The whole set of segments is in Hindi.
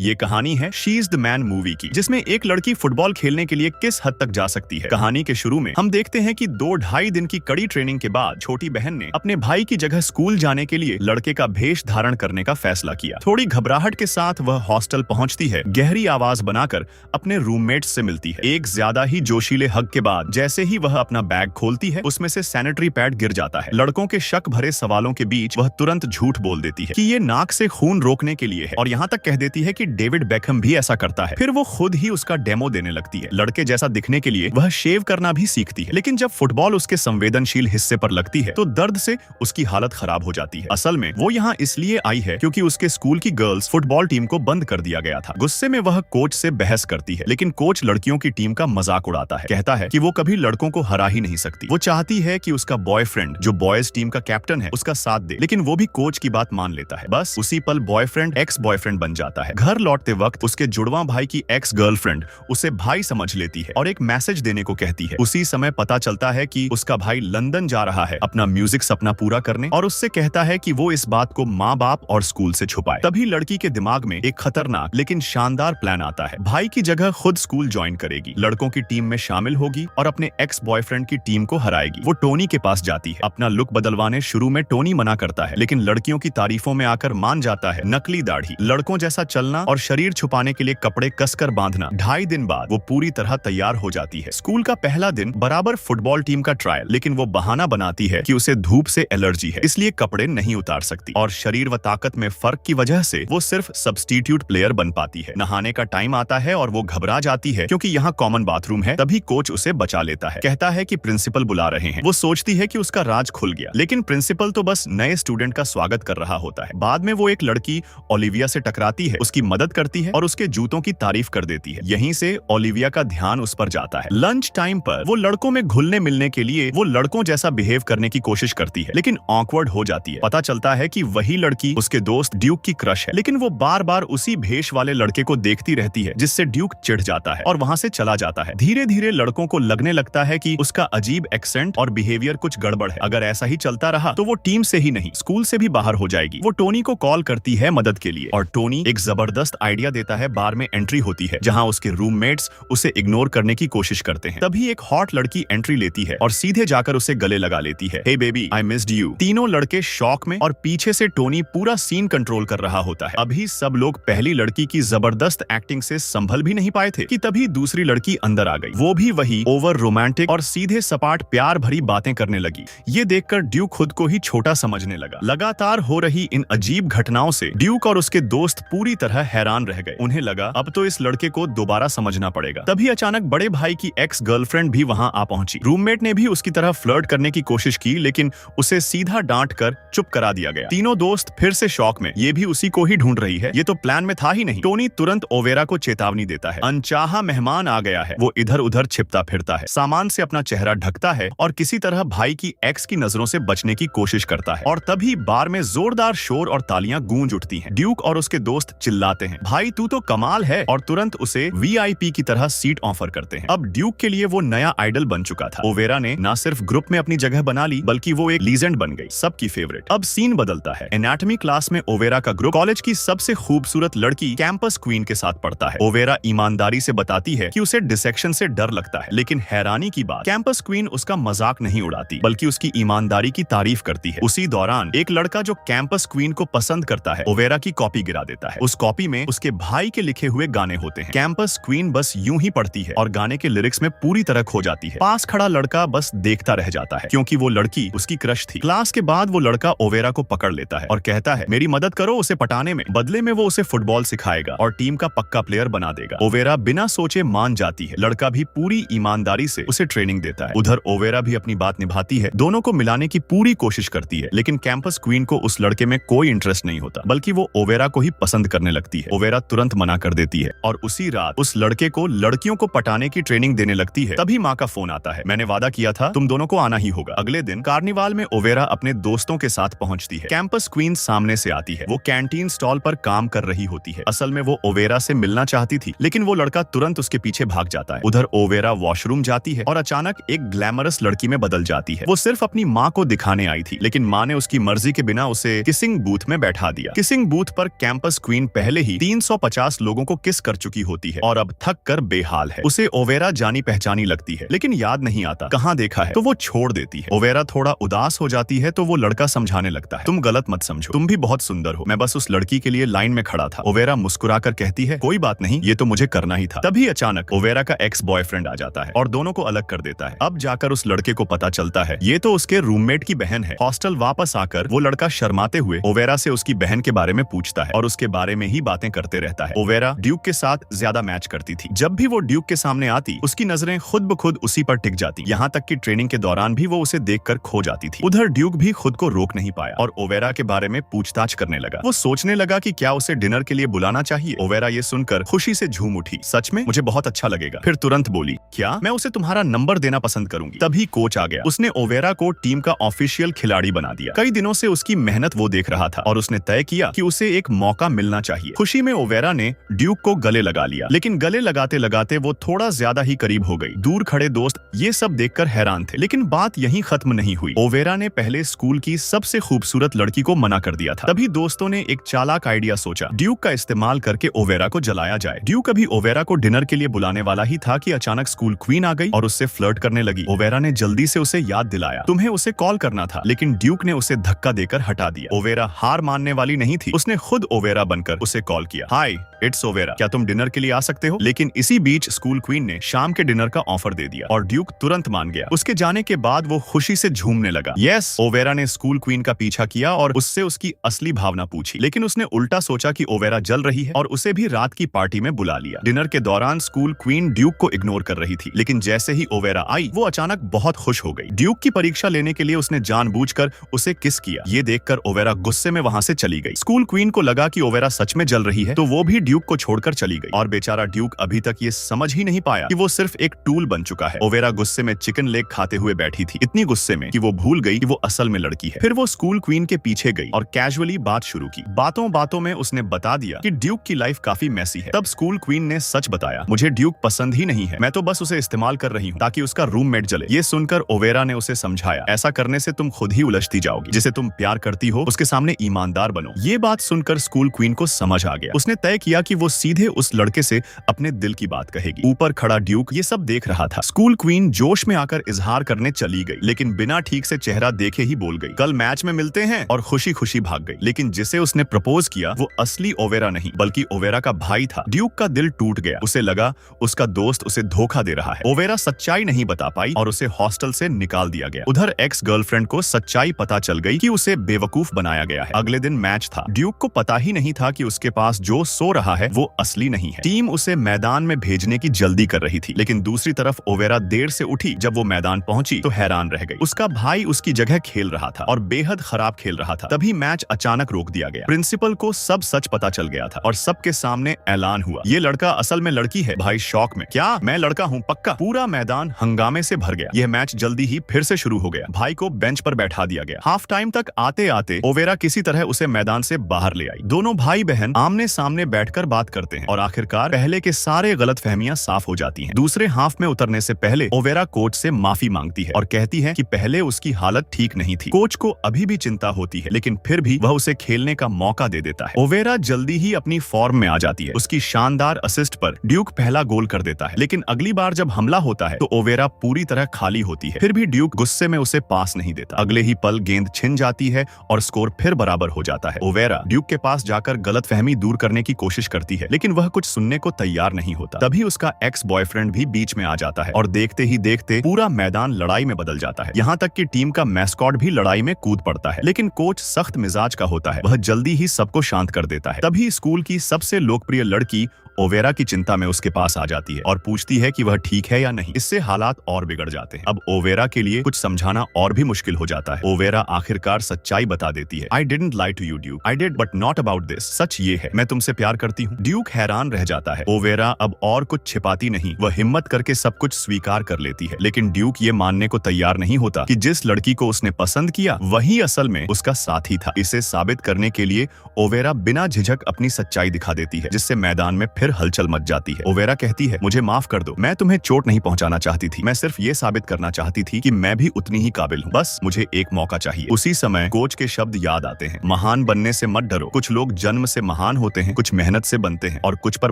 ये कहानी है she is the man movie की, जिसमें एक लड़की फुटबॉल खेलने के लिए किस हद तक जा सकती है। कहानी के शुरू में हम देखते हैं कि 2-2.5 दिन की कड़ी ट्रेनिंग के बाद छोटी बहन ने अपने भाई की जगह स्कूल जाने के लिए लड़के का भेष धारण करने का फैसला किया। थोड़ी घबराहट के साथ वह हॉस्टल पहुंचती है, गहरी आवाज बनाकर अपने रूममेट्स से मिलती है। एक ज्यादा ही जोशीले हग के बाद जैसे ही वह अपना बैग खोलती है, उसमें से सैनिटरी पैड गिर जाता है। लड़कों के शक भरे सवालों के बीच वह तुरंत झूठ बोल देती है कि ये नाक से खून रोकने के लिए है, और यहाँ तक कह देती है कि डेविड बेकहम भी ऐसा करता है। फिर वो खुद ही उसका डेमो देने लगती है। लड़के जैसा दिखने के लिए वह शेव करना भी सीखती है, लेकिन जब फुटबॉल उसके संवेदनशील हिस्से पर लगती है तो दर्द से उसकी हालत खराब हो जाती है। असल में वो यहाँ इसलिए आई है क्योंकि उसके स्कूल की गर्ल्स फुटबॉल टीम को बंद कर दिया गया था। गुस्से में वह कोच से बहस करती है, लेकिन कोच लड़कियों की टीम का मजाक उड़ाता है। कहता है कि वो कभी लड़कों को हरा ही नहीं सकती। वो चाहती है कि उसका बॉयफ्रेंड, जो बॉयज टीम का कैप्टन है, उसका साथ दे, लेकिन वो भी कोच की बात मान लेता है। बस उसी पल बॉयफ्रेंड एक्स बॉयफ्रेंड बन जाता है। घर लौटते वक्त उसके जुड़वा भाई की एक्स गर्लफ्रेंड उसे भाई समझ लेती है और एक मैसेज देने को कहती है। उसी समय पता चलता है कि उसका भाई लंदन जा रहा है अपना म्यूजिक सपना पूरा करने, और उससे कहता है कि वो इस बात को माँ बाप और स्कूल से छुपाए। तभी लड़की के दिमाग में एक खतरनाक लेकिन शानदार प्लान आता है। भाई की जगह खुद स्कूल ज्वाइन करेगी, लड़कों की टीम में शामिल होगी और अपने एक्स बॉयफ्रेंड की टीम को हराएगी। वो टोनी के पास जाती है। अपना लुक बदलवाने शुरू में टोनी मना करता है, लेकिन लड़कियों की तारीफों में आकर मान जाता है। नकली दाढ़ी, लड़कों जैसा चलना और शरीर छुपाने के लिए कपड़े कसकर बांधना। 2.5 दिन बाद वो पूरी तरह तैयार हो जाती है। स्कूल का पहला दिन बराबर फुटबॉल टीम का ट्रायल, लेकिन वो बहाना बनाती है कि उसे धूप से एलर्जी है, इसलिए कपड़े नहीं उतार सकती, और शरीर व ताकत में फर्क की वजह से वो सिर्फ सब्स्टिट्यूट प्लेयर बन पाती है। नहाने का टाइम आता है और वो घबरा जाती है क्योंकि यहाँ कॉमन बाथरूम है। तभी कोच उसे बचा लेता है, कहता है कि प्रिंसिपल बुला रहे हैं। वो सोचती है कि उसका राज खुल गया, लेकिन प्रिंसिपल तो बस नए स्टूडेंट का स्वागत कर रहा होता है। बाद में वो एक लड़की ओलिविया से टकराती है, उसकी मदद करती है और उसके जूतों की तारीफ कर देती है। यहीं से ओलिविया का ध्यान उस पर जाता है। लंच टाइम पर वो लड़कों में घुलने मिलने के लिए वो लड़कों जैसा बिहेव करने की कोशिश करती है, लेकिन ऑकवर्ड हो जाती है। पता चलता है कि वही लड़की उसके दोस्त ड्यूक की क्रश है, लेकिन वो बार बार उसी भेष वाले लड़के को देखती रहती है, जिससे ड्यूक चिढ़ जाता है और वहां से चला जाता है। धीरे धीरे लड़कों को लगने लगता है कि उसका अजीब एक्सेंट और बिहेवियर कुछ गड़बड़ है। अगर ऐसा ही चलता रहा तो वो टीम से ही नहीं, स्कूल से भी बाहर हो जाएगी। वो टोनी को कॉल करती है मदद के लिए, और टोनी एक जबरदस्त आइडिया देता है। बार में एंट्री होती है जहां उसके रूममेट्स उसे इग्नोर करने की कोशिश करते हैं। तभी एक हॉट लड़की एंट्री लेती है और सीधे जाकर उसे गले लगा लेती है। हे बेबी, आई मिस्ड यू। तीनों लड़के शॉक में, और पीछे से टोनी पूरा सीन कंट्रोल कर रहा होता है। अभी सब लोग पहली लड़की की जबरदस्त एक्टिंग से संभल भी नहीं पाए थे कि तभी दूसरी लड़की अंदर आ गई। वो भी वही ओवर रोमांटिक और सीधे सपाट प्यार भरी बातें करने लगी। ये देखकर ड्यूक खुद को ही छोटा समझने लगा। लगातार हो रही इन अजीब घटनाओं से ड्यूक और उसके दोस्त पूरी तरह हैरान रह गए। उन्हें लगा अब तो इस लड़के को दोबारा समझना पड़ेगा। तभी अचानक बड़े भाई की एक्स गर्लफ्रेंड भी वहां आ पहुंची। रूममेट ने भी उसकी तरह फ्लर्ट करने की कोशिश की, लेकिन उसे सीधा डांट कर चुप करा दिया गया। तीनों दोस्त फिर से शॉक में, ये भी उसी को ही ढूंढ रही है, ये तो प्लान में था ही नहीं। टोनी तुरंत ओवेरा को चेतावनी देता है, अनचाहा मेहमान आ गया है। वो इधर उधर छिपता फिरता है, सामान से अपना चेहरा ढकता है और किसी तरह भाई की एक्स की नजरों से बचने की कोशिश करता है। और तभी बार में जोरदार शोर और तालियां गूंज उठती हैं। ड्यूक और उसके दोस्त चिल्लाते हैं, भाई तू तो कमाल है, और तुरंत उसे वीआईपी की तरह सीट ऑफर करते हैं। अब ड्यूक के लिए वो नया आइडल बन चुका था। ओवेरा ने न सिर्फ ग्रुप में अपनी जगह बना ली, बल्कि वो एक लीजेंड बन गई, सबकी फेवरेट। अब सीन बदलता है। एनाटॉमी क्लास में ओवेरा का ग्रुप कॉलेज की सबसे खूबसूरत लड़की कैंपस क्वीन के साथ पढ़ता है। ओवेरा ईमानदारी से बताती है कि उसे डिसेक्शन से डर लगता है, लेकिन हैरानी की बात, कैंपस क्वीन उसका मजाक नहीं उड़ाती, बल्कि उसकी ईमानदारी की तारीफ करती है। उसी दौरान एक लड़का जो कैंपस क्वीन को पसंद करता है, ओवेरा की कॉपी गिरा देता है। उस कॉपी में उसके भाई के लिखे हुए गाने होते हैं। कैंपस क्वीन बस यूं ही पढ़ती है और गाने के लिरिक्स में पूरी तरह खो जाती है। पास खड़ा लड़का बस देखता रह जाता है, क्योंकि वो लड़की उसकी क्रश थी। क्लास के बाद वो लड़का ओवेरा को पकड़ लेता है और कहता है, मेरी मदद करो उसे पटाने में। बदले में वो उसे फुटबॉल सिखाएगा और टीम का पक्का प्लेयर बना देगा। ओवेरा बिना सोचे मान जाती है। लड़का भी पूरी ईमानदारी से उसे ट्रेनिंग देता है। उधर ओवेरा भी अपनी बात निभाती है, दोनों को मिलाने की पूरी कोशिश करती है, लेकिन कैंपस क्वीन को उस लड़के में कोई इंटरेस्ट नहीं होता, बल्कि वो ओवेरा को ही पसंद करने लगती है। ओवेरा तुरंत मना कर देती है और उसी रात उस लड़के को लड़कियों को पटाने की ट्रेनिंग देने लगती है। तभी माँ का फोन आता है, मैंने वादा किया था तुम दोनों को आना ही होगा। अगले दिन कार्निवाल में ओवेरा अपने दोस्तों के साथ पहुंचती है। कैंपस क्वीन सामने से आती है। वो कैंटीन स्टॉल पर काम कर रही होती है। असल में वो ओवेरा से मिलना चाहती थी, लेकिन वो लड़का तुरंत उसके पीछे भाग जाता है। उधर ओवेरा वॉशरूम जाती है और अचानक एक ग्लैमरस लड़की में बदल जाती है। वो सिर्फ अपनी माँ को दिखाने आई थी, लेकिन माँ ने उसकी मर्जी के बिना उसे किसिंग बूथ में बैठा दिया। किसिंग बूथ पर कैंपस क्वीन पहले ही ही 350 लोगों को किस कर चुकी होती है और अब थक कर बेहाल है। उसे ओवेरा जानी पहचानी लगती है, लेकिन याद नहीं आता कहाँ देखा है, तो वो छोड़ देती है। ओवेरा थोड़ा उदास हो जाती है तो वो लड़का समझाने लगता है, तुम गलत मत समझो, तुम भी बहुत सुंदर हो, मैं बस उस लड़की के लिए लाइन में खड़ा था। ओवेरा मुस्कुराकर कहती है, कोई बात नहीं, ये तो मुझे करना ही था। तभी अचानक ओवेरा का एक्स बॉयफ्रेंड आ जाता है और दोनों को अलग कर देता है। अब जाकर उस लड़के को पता चलता है ये तो उसके रूममेट की बहन है। हॉस्टल वापस आकर वो लड़का शर्माते हुए ओवेरा से उसकी बहन के बारे में पूछता है और उसके बारे में ही बातें करते रहता है। ओवेरा ड्यूक के साथ ज्यादा मैच करती थी। जब भी वो ड्यूक के सामने आती, उसकी नजरें खुद ब खुद उसी पर टिक जाती। यहाँ तक कि ट्रेनिंग के दौरान भी वो उसे देखकर खो जाती थी। उधर ड्यूक भी खुद को रोक नहीं पाया और ओवेरा के बारे में पूछताछ करने लगा। वो सोचने लगा कि क्या उसे डिनर के लिए बुलाना चाहिए। ओवेरा ये सुनकर खुशी से झूम उठी, सच में मुझे बहुत अच्छा लगेगा। फिर तुरंत बोली, क्या मैं उसे तुम्हारा नंबर देना पसंद करूंगी। तभी कोच आ गया। उसने ओवेरा को टीम का ऑफिशियल खिलाड़ी बना दिया। कई दिनों से उसकी मेहनत वो देख रहा था और उसने तय किया कि उसे एक मौका मिलना चाहिए। खुशी में ओवेरा ने ड्यूक को गले लगा लिया, लेकिन गले लगाते लगाते वो थोड़ा ज्यादा ही करीब हो गई। दूर खड़े दोस्त ये सब देखकर हैरान थे, लेकिन बात यहीं खत्म नहीं हुई। ओवेरा ने पहले स्कूल की सबसे खूबसूरत लड़की को मना कर दिया था। तभी दोस्तों ने एक चालाक आइडिया सोचा, ड्यूक का इस्तेमाल करके ओवेरा को जलाया जाए। ड्यूक अभी ओवेरा को डिनर के लिए बुलाने वाला ही था कि अचानक स्कूल क्वीन आ गई और उससे फ्लर्ट करने लगी। ओवेरा ने जल्दी से उसे याद दिलाया, तुम्हें उसे कॉल करना था, लेकिन ड्यूक ने उसे धक्का देकर हटा दिया। ओवेरा हार मानने वाली नहीं थी। उसने खुद ओवेरा बनकर उसे कॉल किया, हाय इट्स ओवेरा, क्या तुम डिनर के लिए आ सकते हो। लेकिन इसी बीच स्कूल क्वीन ने शाम के डिनर का ऑफर दे दिया और ड्यूक तुरंत मान गया। उसके जाने के बाद वो खुशी से झूमने लगा। यस, ओवेरा ने स्कूल क्वीन का पीछा किया और उससे उसकी असली भावना पूछी, लेकिन उसने उल्टा सोचा कि ओवेरा जल रही है और उसे भी रात की पार्टी में बुला लिया। डिनर के दौरान स्कूल क्वीन ड्यूक को इग्नोर कर रही थी, लेकिन जैसे ही ओवेरा आई वो अचानक बहुत खुश हो गई। ड्यूक की परीक्षा लेने के लिए उसने जानबूझकर उसे किस किया। ये देखकर ओवेरा गुस्से में वहां से चली गई। स्कूल क्वीन को लगा कि ओवेरा सच में जल रही है, तो वो भी ड्यूक को छोड़कर चली गई और बेचारा ड्यूक अभी तक ये समझ ही नहीं पाया कि वो सिर्फ एक टूल बन चुका है। ओवेरा गुस्से में चिकन लेग खाते हुए बैठी थी, इतनी गुस्से में कि वो भूल गई कि वो असल में लड़की है। फिर वो स्कूल क्वीन के पीछे गई और कैजुअली बात शुरू की। बातों बातों में उसने बता दिया कि ड्यूक की लाइफ काफी मैसी है। तब स्कूल क्वीन ने सच बताया, मुझे ड्यूक पसंद ही नहीं है, मैं तो बस उसे इस्तेमाल कर रही हूँ ताकि उसका रूममेट जले। ये सुनकर ओवेरा ने उसे समझाया, ऐसा करने से तुम खुद ही उलझती जाओगी। जिसे तुम प्यार करती हो उसके सामने ईमानदार बनो। ये बात सुनकर स्कूल क्वीन को समझ आ गया। उसने तय किया कि वो सीधे उस लड़के से अपने दिल की बात कहेगी। ऊपर खड़ा ड्यूक ये सब देख रहा था। स्कूल क्वीन जोश में आकर इजहार करने चली गई, लेकिन बिना ठीक से चेहरा देखे ही बोल गई, कल मैच में मिलते हैं, और खुशी खुशी भाग गई। लेकिन जिसे उसने प्रपोज किया वो असली ओवेरा नहीं बल्कि ओवेरा का भाई था। ड्यूक का दिल टूट गया। उसे लगा उसका दोस्त उसे धोखा दे रहा है। ओवेरा सच्चाई नहीं बता पाई और उसे हॉस्टल से निकाल दिया गया। उधर एक्स गर्लफ्रेंड को सच्चाई पता चल गई कि उसे बेवकूफ बनाया गया है। अगले दिन मैच था। ड्यूक को पता ही नहीं था कि उसके पास जो सो रहा है वो असली नहीं है। टीम उसे मैदान में भेजने की जल्दी कर रही थी, लेकिन दूसरी तरफ ओवेरा देर से उठी। जब वो मैदान पहुंची तो हैरान रह गई। उसका भाई उसकी जगह खेल रहा था और बेहद खराब खेल रहा था। तभी मैच अचानक रोक दिया गया। प्रिंसिपल को सब सच पता चल गया था और सबके सामने ऐलान हुआ, ये लड़का असल में लड़की है। भाई शॉक में, क्या मैं लड़का हूँ पक्का। पूरा मैदान हंगामे से भर गया। यह मैच जल्दी ही फिर से शुरू हो गया। भाई को बेंच पर बैठा दिया गया। हाफ टाइम तक आते आते ओवेरा किसी तरह उसे मैदान से बाहर ले आई। दोनों भाई बहन आमने सामने बैठकर बात करते हैं और आखिरकार पहले के सारे गलतफहमियां साफ हो जाती हैं। दूसरे हाफ में उतरने से पहले ओवेरा कोच से माफी मांगती है और कहती है कि पहले उसकी हालत ठीक नहीं थी। कोच को अभी भी चिंता होती है, लेकिन फिर भी वह उसे खेलने का मौका दे देता है। ओवेरा जल्दी ही अपनी फॉर्म में आ जाती है। उसकी शानदार असिस्ट पर ड्यूक पहला गोल कर देता है, लेकिन अगली बार जब हमला होता है तो ओवेरा पूरी तरह खाली होती है। फिर भी ड्यूक गुस्से में उसे पास नहीं देता। अगले ही पल गेंद छिन जाती है और स्कोर फिर बराबर हो जाता है। ओवेरा ड्यूक के पास जाकर गलतफहमी दूर करने की कोशिश करती है, लेकिन वह कुछ सुनने को तैयार नहीं होता। तभी उसका एक्स बॉयफ्रेंड भी बीच में आ जाता है और देखते ही देखते पूरा मैदान लड़ाई में बदल जाता है। यहाँ तक कि टीम का मैस्कॉट भी लड़ाई में कूद पड़ता है, लेकिन कोच सख्त मिजाज का होता है। वह जल्दी ही सबको शांत कर देता है। तभी स्कूल की सबसे लोकप्रिय लड़की ओवेरा की चिंता में उसके पास आ जाती है और पूछती है कि वह ठीक है या नहीं। इससे हालात और बिगड़ जाते हैं। अब ओवेरा के लिए कुछ समझाना और भी मुश्किल हो जाता है। ओवेरा आखिरकार सच्चाई बता देती है, I didn't lie to you Duke, I did but not about this. सच ये है, मैं तुमसे प्यार करती हूँ। ड्यूक हैरान रह जाता है। ओवेरा अब और कुछ छिपाती नहीं, वह हिम्मत करके सब कुछ स्वीकार कर लेती है। लेकिन ड्यूक ये मानने को तैयार नहीं होता कि जिस लड़की को उसने पसंद किया वही असल में उसका साथी था। इसे साबित करने के लिए ओवेरा बिना झिझक अपनी सच्चाई दिखा देती है, जिससे मैदान में फिर हलचल मच जाती है। ओवेरा कहती है, मुझे माफ कर दो, मैं तुम्हें चोट नहीं पहुंचाना चाहती थी, मैं सिर्फ ये साबित करना चाहती थी कि मैं भी उतनी ही काबिल हूँ, बस मुझे एक मौका चाहिए। उसी समय कोच के शब्द याद आते हैं, महान बनने से मत डरो, कुछ लोग जन्म से महान होते हैं, कुछ मेहनत से बनते हैं और कुछ पर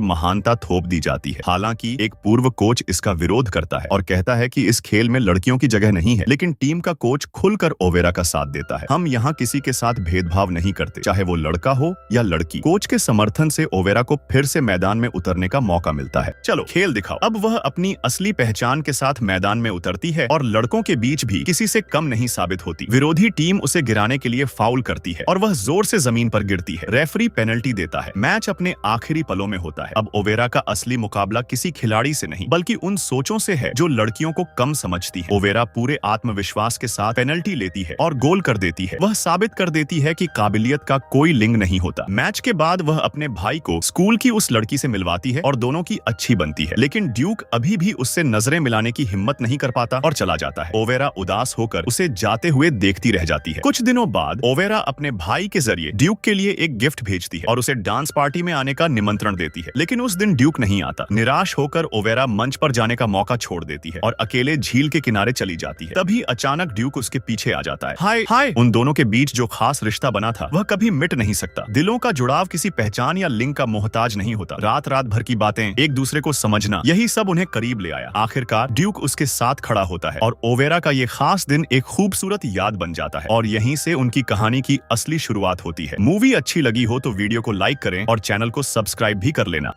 महानता थोप दी जाती है। हालांकि एक पूर्व कोच इसका विरोध करता है और कहता है कि इस खेल में लड़कियों की जगह नहीं है, लेकिन टीम का कोच खुलकर ओवेरा का साथ देता है। हम यहाँ किसी के साथ भेदभाव नहीं करते, चाहे वो लड़का हो या लड़की। कोच के समर्थन से ओवेरा को फिर से मैदान में उतरने का मौका मिलता है। चलो खेल दिखाओ। अब वह अपनी असली पहचान के साथ मैदान में उतरती है और लड़कों के बीच भी किसी से कम नहीं साबित होती। विरोधी टीम उसे गिराने के लिए फाउल करती है और वह जोर से जमीन पर गिरती है। रेफरी पेनल्टी देता है। मैच अपने आखिरी पलों में होता है। अब ओवेरा का असली मुकाबला किसी खिलाड़ी से नहीं बल्कि उन सोचों से है जो लड़कियों को कम समझती है। ओवेरा पूरे आत्मविश्वास के साथ पेनल्टी लेती है और गोल कर देती है। वह साबित कर देती है कि काबिलियत का कोई लिंग नहीं होता। मैच के बाद वह अपने भाई को स्कूल की उस लड़की से मिलवाती है और दोनों की अच्छी बनती है, लेकिन ड्यूक अभी भी उससे नजरें मिलाने की हिम्मत नहीं कर पाता और चला जाता है। ओवेरा उदास होकर उसे जाते हुए देखती रह जाती है। कुछ दिनों बाद ओवेरा अपने भाई के जरिए ड्यूक के लिए एक गिफ्ट भेजती है और उसे डांस पार्टी में आने का निमंत्रण देती है, लेकिन उस दिन ड्यूक नहीं आता। निराश होकर ओवेरा मंच पर जाने का मौका छोड़ देती है और अकेले झील के किनारे चली जाती है। तभी अचानक ड्यूक उसके पीछे आ जाता है। हाय हाय। उन दोनों के बीच जो खास रिश्ता बना था वह कभी मिट नहीं सकता। दिलों का जुड़ाव किसी पहचान या लिंग का मोहताज नहीं होता। रात रात भर की बातें, एक दूसरे को समझना, यही सब उन्हें करीब ले आया। आखिरकार ड्यूक उसके साथ खड़ा होता है और ओवेरा का ये खास दिन एक खूबसूरत याद बन जाता है और यहीं से उनकी कहानी की असली शुरुआत होती है। मूवी अच्छी लगी हो तो वीडियो को लाइक करें और चैनल को सब्सक्राइब भी कर लेना।